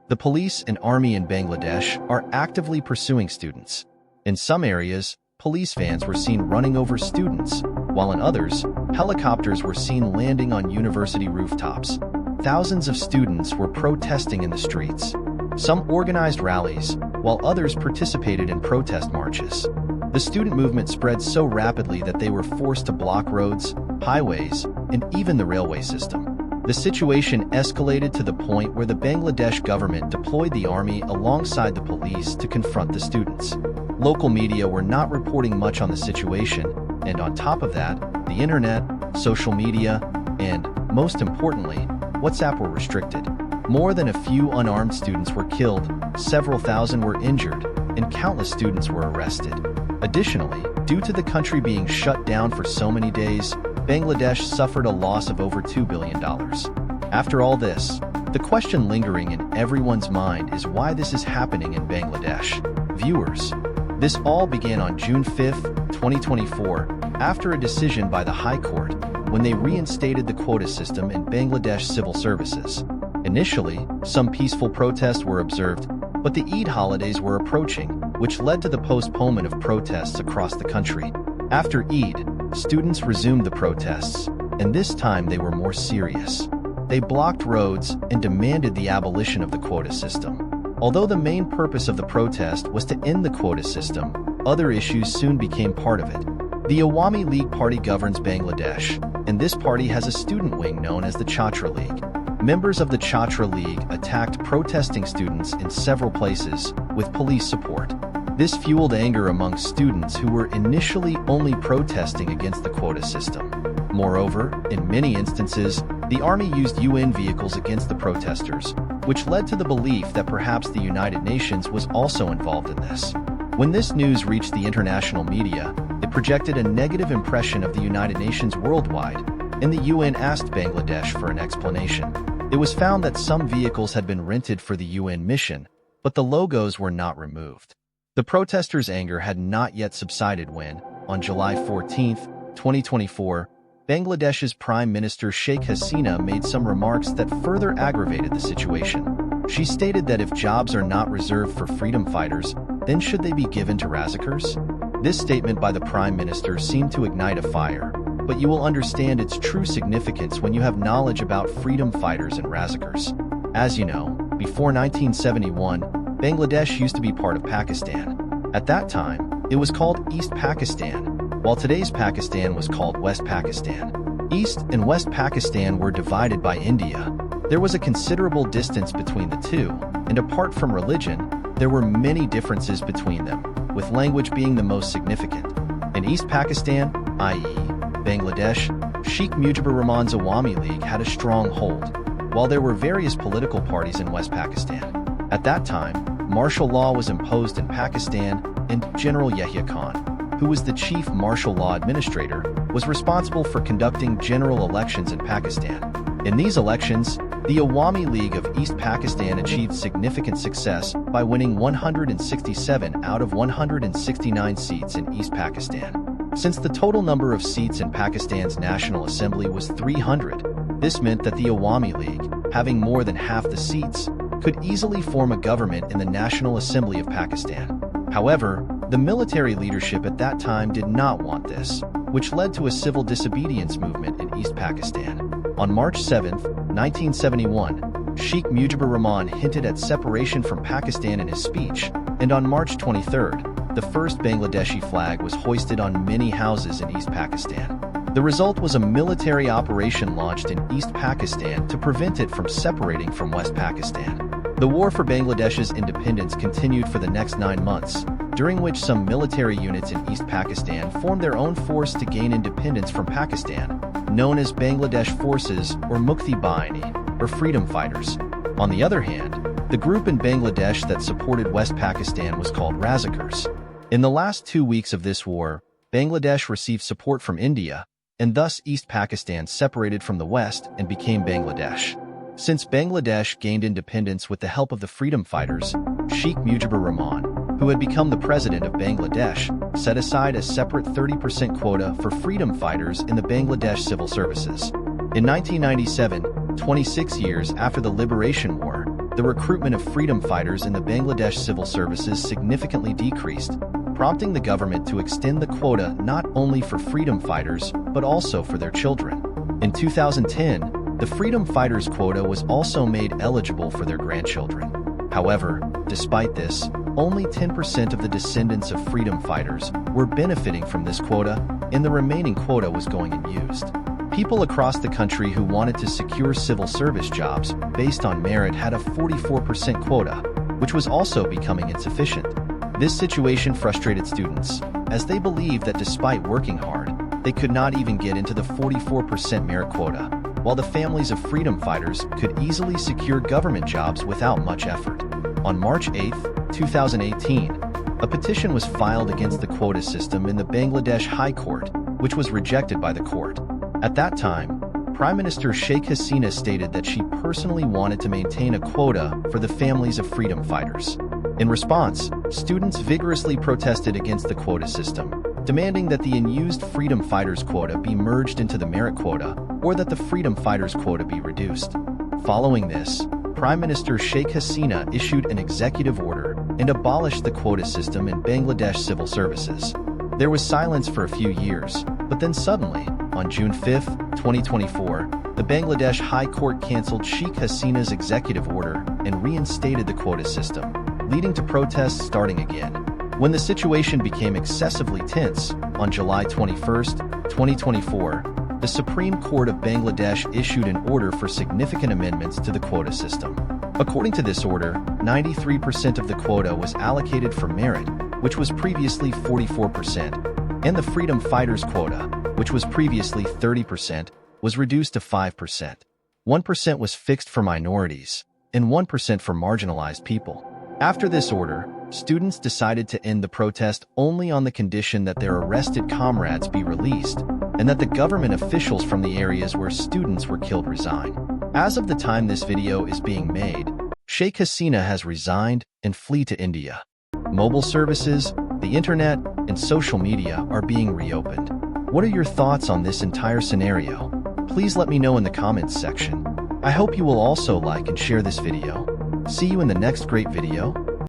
The police and army in Bangladesh are actively pursuing students. In some areas, police vans were seen running over students, while in others, helicopters were seen landing on university rooftops. Thousands of students were protesting in the streets. Some organized rallies, while others participated in protest marches. The student movement spread so rapidly that they were forced to block roads, highways, and even the railway system. The situation escalated to the point where the Bangladesh government deployed the army alongside the police to confront the students. Local media were not reporting much on the situation, and on top of that, the internet, social media, and, most importantly, WhatsApp were restricted. More than a few unarmed students were killed, several thousand were injured, and countless students were arrested. Additionally, due to the country being shut down for so many days, Bangladesh suffered a loss of over $2 billion. After all this, the question lingering in everyone's mind is why this is happening in Bangladesh. Viewers, this all began on June 5, 2024, after a decision by the High Court when they reinstated the quota system in Bangladesh civil services. Initially, some peaceful protests were observed, but the Eid holidays were approaching, which led to the postponement of protests across the country. After Eid, students resumed the protests, and this time they were more serious. They blocked roads and demanded the abolition of the quota system. Although the main purpose of the protest was to end the quota system, other issues soon became part of it. The Awami League Party governs Bangladesh, and this party has a student wing known as the Chhatra League. Members of the Chhatra League attacked protesting students in several places, with police support. This fueled anger among students who were initially only protesting against the quota system. Moreover, in many instances, the army used UN vehicles against the protesters, which led to the belief that perhaps the United Nations was also involved in this. When this news reached the international media, it projected a negative impression of the United Nations worldwide, and the UN asked Bangladesh for an explanation. It was found that some vehicles had been rented for the UN mission, but the logos were not removed. The protesters' anger had not yet subsided when, on July 14, 2024, Bangladesh's Prime Minister Sheikh Hasina made some remarks that further aggravated the situation. She stated that if jobs are not reserved for freedom fighters, then should they be given to razziakers? This statement by the Prime Minister seemed to ignite a fire, but you will understand its true significance when you have knowledge about freedom fighters and razziakers. As you know, before 1971, Bangladesh used to be part of Pakistan. At that time, it was called East Pakistan, while today's Pakistan was called West Pakistan. East and West Pakistan were divided by India. There was a considerable distance between the two, and apart from religion, there were many differences between them, with language being the most significant. In East Pakistan, i.e., Bangladesh, Sheikh Mujibur Rahman's Awami League had a strong hold, while there were various political parties in West Pakistan. At that time, martial law was imposed in Pakistan, and General Yahya Khan, who was the chief martial law administrator, was responsible for conducting general elections in Pakistan. In these elections, the Awami League of East Pakistan achieved significant success by winning 167 out of 169 seats in East Pakistan. Since the total number of seats in Pakistan's National Assembly was 300, this meant that the Awami League, having more than half the seats, could easily form a government in the National Assembly of Pakistan. However, the military leadership at that time did not want this, which led to a civil disobedience movement in East Pakistan. On March 7, 1971, Sheikh Mujibur Rahman hinted at separation from Pakistan in his speech, and on March 23, the first Bangladeshi flag was hoisted on many houses in East Pakistan. The result was a military operation launched in East Pakistan to prevent it from separating from West Pakistan. The war for Bangladesh's independence continued for the next 9 months, during which some military units in East Pakistan formed their own force to gain independence from Pakistan, known as Bangladesh Forces or Mukti Bahini, or Freedom Fighters. On the other hand, the group in Bangladesh that supported West Pakistan was called razziakers. In the last 2 weeks of this war, Bangladesh received support from India, and thus East Pakistan separated from the West and became Bangladesh. Since Bangladesh gained independence with the help of the freedom fighters, Sheikh Mujibur Rahman, who had become the president of Bangladesh, set aside a separate 30% quota for freedom fighters in the Bangladesh civil services. In 1997, 26 years after the Liberation War, the recruitment of freedom fighters in the Bangladesh civil services significantly decreased, prompting the government to extend the quota not only for freedom fighters, but also for their children. In 2010, the freedom fighters quota was also made eligible for their grandchildren. However, despite this, only 10% of the descendants of freedom fighters were benefiting from this quota, and the remaining quota was going unused. People across the country who wanted to secure civil service jobs based on merit had a 44% quota, which was also becoming insufficient. This situation frustrated students, as they believed that despite working hard, they could not even get into the 44% merit quota, while the families of freedom fighters could easily secure government jobs without much effort. On March 8, 2018, a petition was filed against the quota system in the Bangladesh High Court, which was rejected by the court. At that time, Prime Minister Sheikh Hasina stated that she personally wanted to maintain a quota for the families of freedom fighters. In response, students vigorously protested against the quota system, demanding that the unused freedom fighters quota be merged into the merit quota or that the freedom fighters quota be reduced. Following this, Prime Minister Sheikh Hasina issued an executive order and abolished the quota system in Bangladesh civil services. There was silence for a few years, but then suddenly, on June 5, 2024, the Bangladesh High Court cancelled Sheikh Hasina's executive order and reinstated the quota system, leading to protests starting again. When the situation became excessively tense, on July 21, 2024, the Supreme Court of Bangladesh issued an order for significant amendments to the quota system. According to this order, 93% of the quota was allocated for merit, which was previously 44%, and the freedom fighters quota, which was previously 30%, was reduced to 5%. 1% was fixed for minorities, and 1% for marginalized people. After this order, students decided to end the protest only on the condition that their arrested comrades be released, and that the government officials from the areas where students were killed resign. As of the time this video is being made, Sheikh Hasina has resigned and flee to India. Mobile services, the internet, and social media are being reopened. What are your thoughts on this entire scenario? Please let me know in the comments section. I hope you will also like and share this video. See you in the next great video.